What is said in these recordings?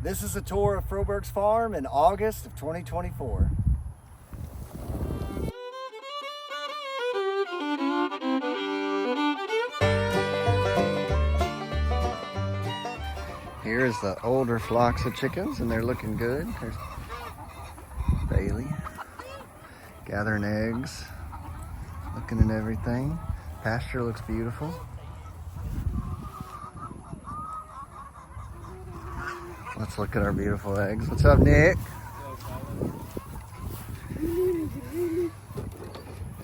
This is a tour of Frobergs Farm in August of 2024. Here's the older flocks of chickens, and they're looking good. There's Bailey gathering eggs, looking at everything. Pasture looks beautiful. Let's look at our beautiful eggs. What's up, Nick?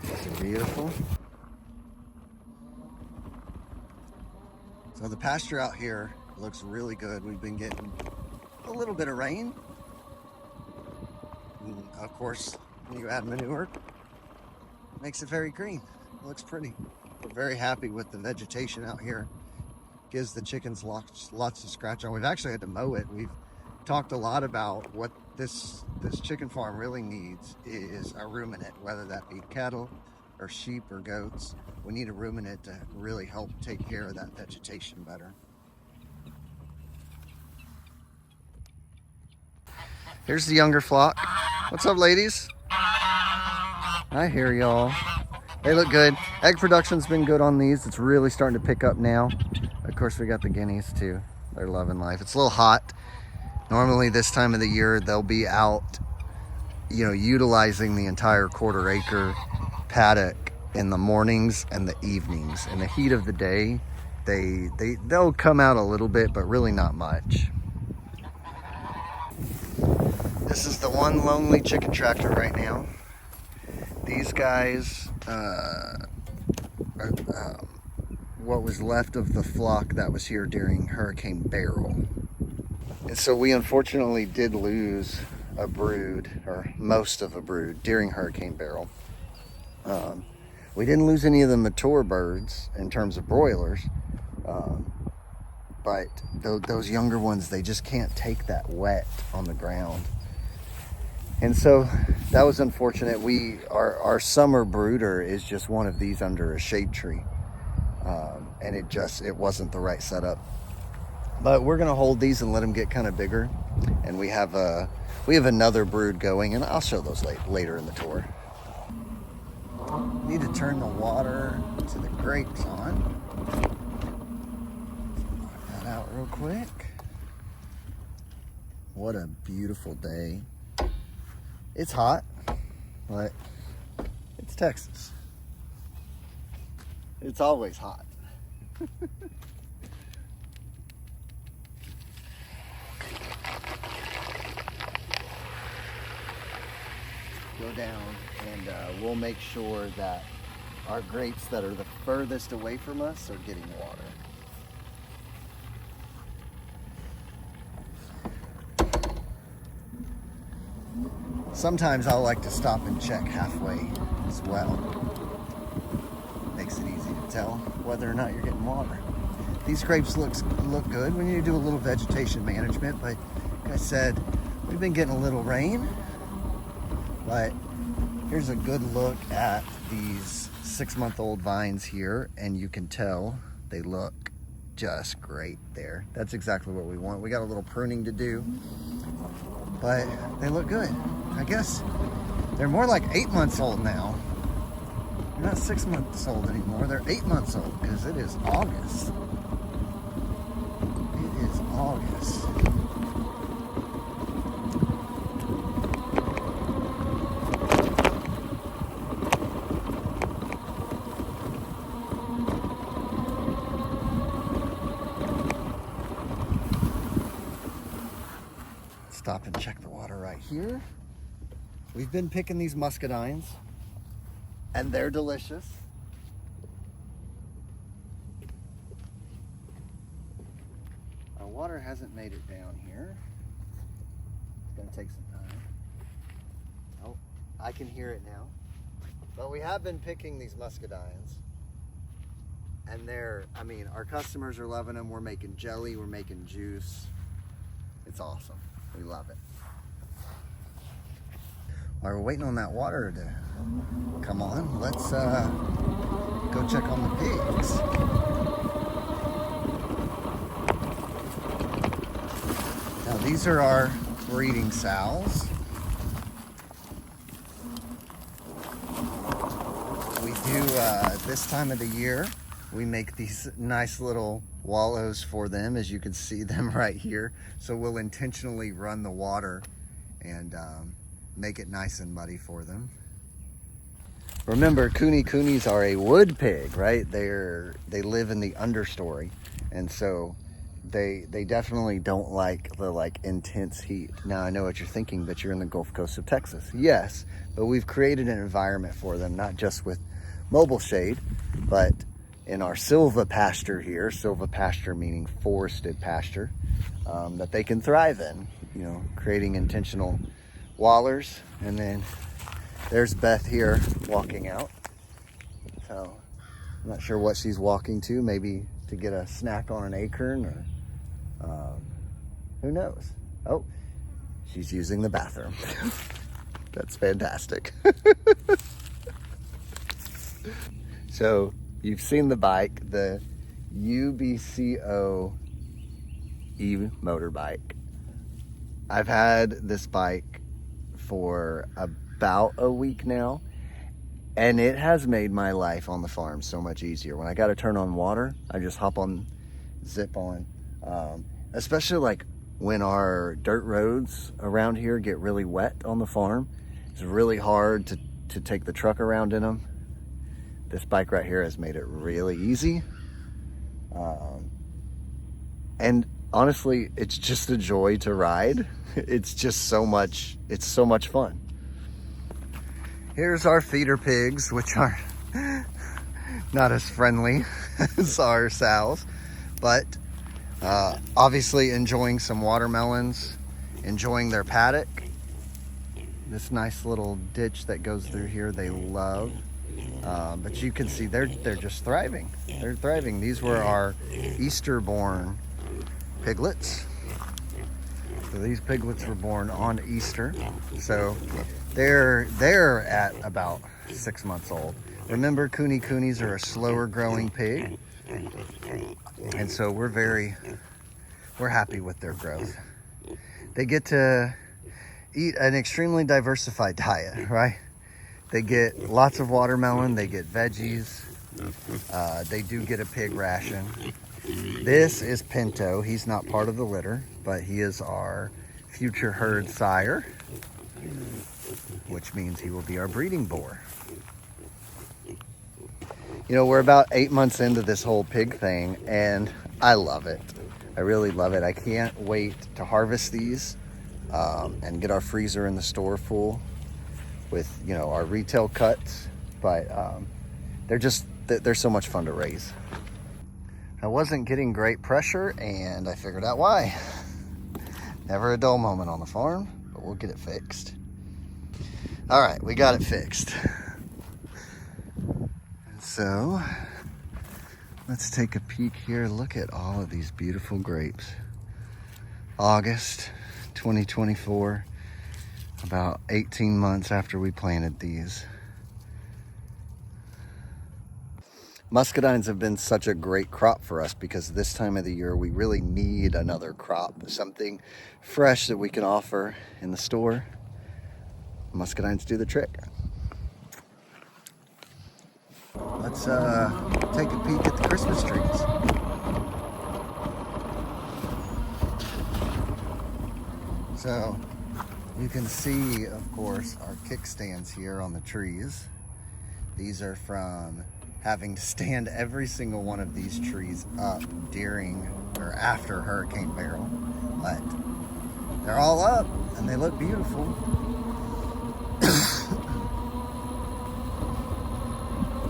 This is beautiful. So the pasture out here looks really good. We've been getting a little bit of rain. And of course, when you add manure, it makes it very green. It looks pretty. We're very happy with the vegetation out here. Gives the chickens lots to scratch on. We've actually had to mow it. We've talked a lot about what this chicken farm really needs is a ruminant, whether that be cattle or sheep or goats. We need a ruminant to really help take care of that vegetation better. Here's the younger flock. What's up, ladies? I hear y'all. They look good. Egg production's been good on these. It's really starting to pick up now. Of course, we got the guineas too. They're loving life. It's a little hot. Normally this time of the year, they'll be out, utilizing the entire quarter-acre paddock in the mornings and the evenings. In the heat of the day, they'll come out a little bit, but really not much. This is the one lonely chicken tractor right now. These guys are what was left of the flock that was here during Hurricane Beryl. And so we unfortunately did lose a brood, or most of a brood, during Hurricane Beryl. We didn't lose any of the mature birds in terms of broilers, but those younger ones, they just can't take that wet on the ground. And so that was unfortunate. Our summer brooder is just one of these under a shade tree. And it wasn't the right setup. But we're gonna hold these and let them get kind of bigger. And we have another brood going, and I'll show those later in the tour. Need to turn the water to the grapes on. Knock that out real quick. What a beautiful day. It's hot, but it's Texas. It's always hot. Go down and we'll make sure that our grapes that are the furthest away from us are getting water. Sometimes I'll like to stop and check halfway as well. Makes it easy to tell whether or not you're getting water. These grapes look good. We need to do a little vegetation management, but like I said, we've been getting a little rain. But here's a good look at these 6-month-old vines here, and you can tell they look just great there. That's exactly what we want. We got a little pruning to do, but they look good. I guess they're more like 8 months old now. They're not 6 months old anymore. They're 8 months old because it is August. It is August. Stop and check the water right here. We've been picking these muscadines, and they're delicious. Our water hasn't made it down here. It's gonna take some time. Oh, I can hear it now. But we have been picking these muscadines, and our customers are loving them. We're making jelly, we're making juice. It's awesome. We love it. While we're waiting on that water to come on, let's go check on the pigs. Now These are our breeding sows. We do, this time of the year, we make these nice little wallows for them, as you can see them right here. So we'll intentionally run the water and make it nice and muddy for them. Remember, coonies are a wood pig, right? They live in the understory, and so they definitely don't like the intense heat. Now I know what you're thinking, but you're in the Gulf Coast of Texas. Yes, but we've created an environment for them, not just with mobile shade, but in our silva pasture here, silva pasture meaning forested pasture, that they can thrive in, you know, creating intentional wallers. And then there's Beth here walking out. So I'm not sure what she's walking to, maybe to get a snack on an acorn, or who knows? Oh, she's using the bathroom. That's fantastic. So you've seen the bike, the UBCO emotorbike. I've had this bike for about a week now, and it has made my life on the farm so much easier. When I got to turn on water, I just hop on, zip on, especially like when our dirt roads around here get really wet on the farm. It's really hard to take the truck around in them. This bike right here has made it really easy. And honestly, it's just a joy to ride. It's just so much, it's so much fun. Here's our feeder pigs, which are not as friendly as our sows, but obviously enjoying some watermelons, enjoying their paddock. This nice little ditch that goes through here, they love. But you can see they're just thriving. They're thriving. These were our Easter-born piglets. So these piglets were born on Easter. So they're at about 6 months old. Remember, coonies are a slower growing pig, and so we're happy with their growth. They get to eat an extremely diversified diet, right? They get lots of watermelon, they get veggies, they do get a pig ration. This is Pinto. He's not part of the litter, but he is our future herd sire, which means he will be our breeding boar. You know, we're about 8 months into this whole pig thing, and I love it. I really love it. I can't wait to harvest these and get our freezer in the store full with, you know, our retail cuts. But they're so much fun to raise. I wasn't getting great pressure, and I figured out why. Never a dull moment on the farm, but we'll get it fixed. All right, we got it fixed. So let's take a peek here. Look at all of these beautiful grapes. August 2024, about 18 months after we planted these. Muscadines have been such a great crop for us because this time of the year we really need another crop, something fresh that we can offer in the store. Muscadines do the trick. Let's take a peek at the Christmas trees. So you can see, of course, our kickstands here on the trees. These are from having to stand every single one of these trees up during or after Hurricane Beryl. But they're all up and they look beautiful.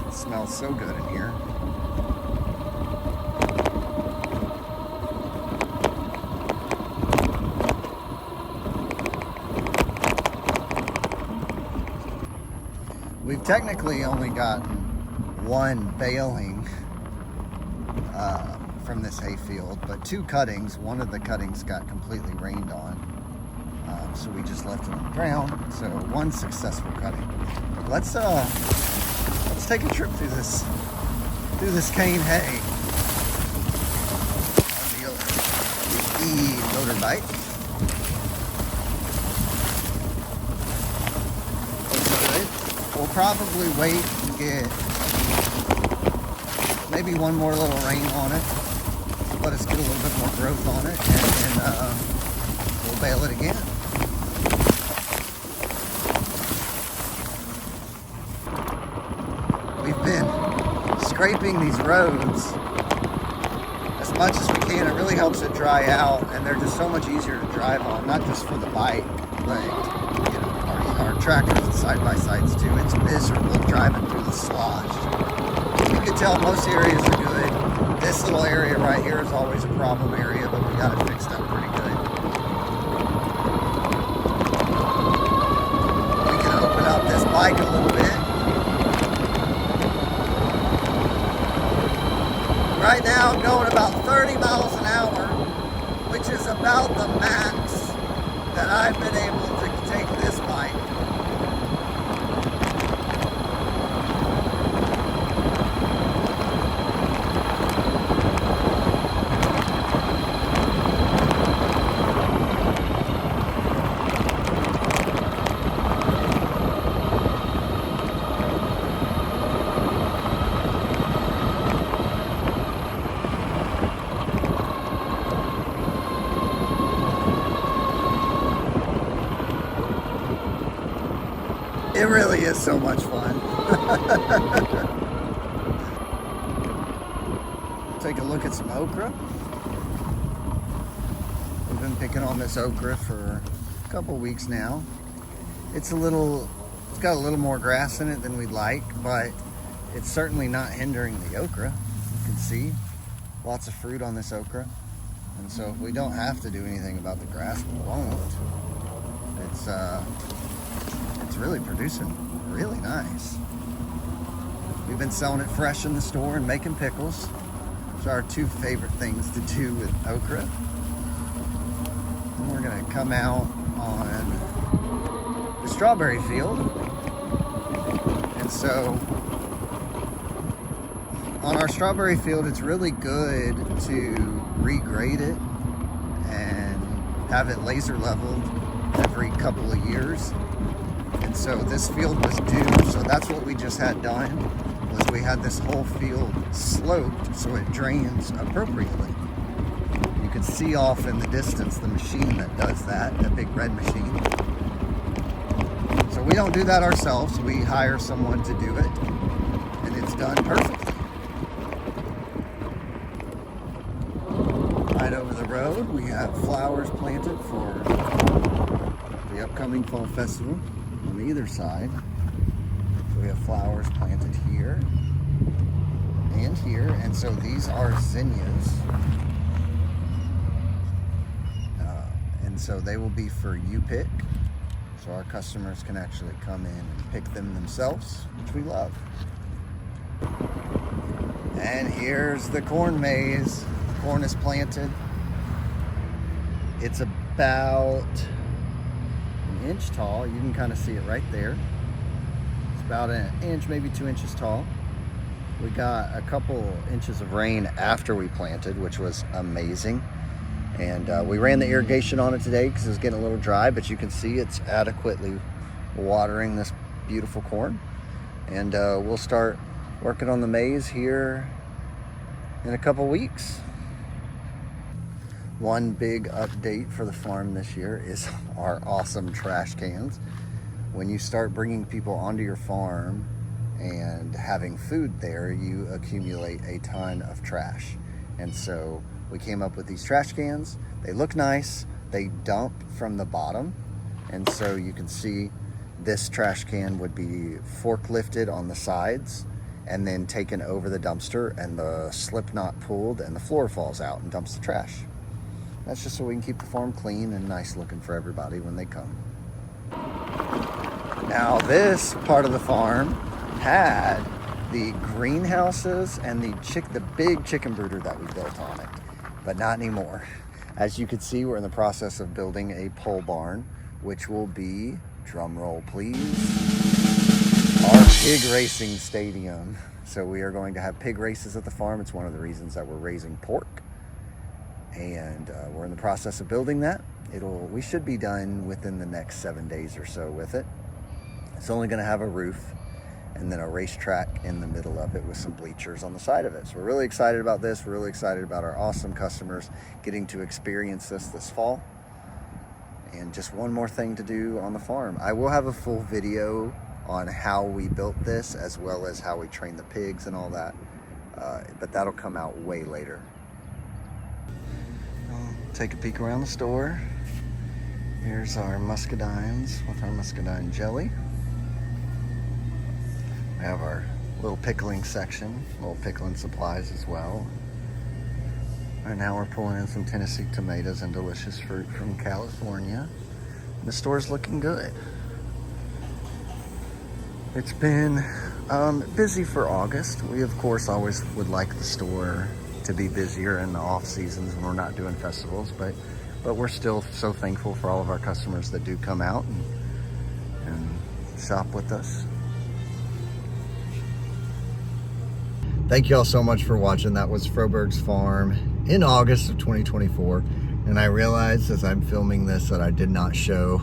It smells so good in here. We've technically only gotten one baling from this hayfield, but 2 cuttings. One of the cuttings got completely rained on, so we just left it on the ground. So 1 successful cutting. Let's take a trip through this cane hay on the motorbike. We'll probably wait and get maybe one more little rain on it. Let us get a little bit more growth on it, and then we'll bale it again. We've been scraping these roads as much as we can. It really helps it dry out, and they're just so much easier to drive on, not just for the bike, but you know, our tractors and side-by-sides too. It's miserable driving through the slosh. You can tell most areas are good. This little area right here is always a problem area, but we got it fixed up pretty good. We can open up this bike a little bit. Right now I'm going about 30 miles an hour, which is about the max that I've been able to take this bike. It really is so much fun. Take a look at some okra. We've been picking on this okra for a couple weeks now. It's got a little more grass in it than we'd like, but it's certainly not hindering the okra. You can see lots of fruit on this okra. And so if we don't have to do anything about the grass, we won't. It's really producing really nice. We've been selling it fresh in the store and making pickles, which are our two favorite things to do with okra. And we're gonna come out on the strawberry field. And so on our strawberry field, it's really good to regrade it and have it laser leveled every couple of years. And so this field was due, so that's what we just had done, was we had this whole field sloped so it drains appropriately. You can see off in the distance the machine that does that big red machine. So we don't do that ourselves, we hire someone to do it, and it's done perfectly. Right over the road, we have flowers planted for the upcoming fall festival. On either side, so we have flowers planted here and here, and so these are zinnias, and so they will be for you-pick, so our customers can actually come in and pick them themselves, which we love. And here's the corn maze. Corn is planted. It's about inch tall. You can kind of see it right there. It's about an inch, maybe 2 inches tall. We got a couple inches of rain after we planted, which was amazing. And we ran the irrigation on it today because it was getting a little dry, but you can see it's adequately watering this beautiful corn. And we'll start working on the maize here in a couple weeks. One big update for the farm this year is our awesome trash cans. When you start bringing people onto your farm and having food there, you accumulate a ton of trash. And so we came up with these trash cans. They look nice. They dump from the bottom. And so you can see this trash can would be forklifted on the sides and then taken over the dumpster, and the slip knot pulled and the floor falls out and dumps the trash. That's just so we can keep the farm clean and nice looking for everybody when they come. Now this part of the farm had the greenhouses and the big chicken brooder that we built on it, but not anymore. As you can see, we're in the process of building a pole barn, which will be, drum roll please, our pig racing stadium. So we are going to have pig races at the farm. It's one of the reasons that we're raising pork. And we're in the process of building that. We should be done within the next 7 days or so with it. It's only going to have a roof and then a racetrack in the middle of it with some bleachers on the side of it. So we're really excited about this. We're really excited about our awesome customers getting to experience this fall. And just one more thing to do on the farm. I will have a full video on how we built this, as well as how we train the pigs and all that. But that'll come out way later. I'll take a peek around the store. Here's our muscadines with our muscadine jelly. We have our little pickling section, little pickling supplies as well. Right now we're pulling in some Tennessee tomatoes and delicious fruit from California. And the store's looking good. It's been busy for August. We of course always would like the store to be busier in the off seasons when we're not doing festivals, but we're still so thankful for all of our customers that do come out and shop with us. Thank you all so much for watching. That was Frobergs Farm in August of 2024. And I realized as I'm filming this that I did not show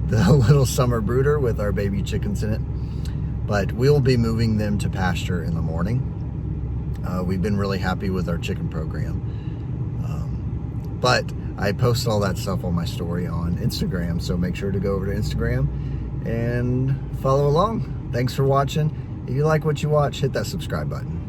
the little summer brooder with our baby chickens in it. But we'll be moving them to pasture in the morning. We've been really happy with our chicken program. But I post all that stuff on my story on Instagram. So make sure to go over to Instagram and follow along. Thanks for watching. If you like what you watch, hit that subscribe button.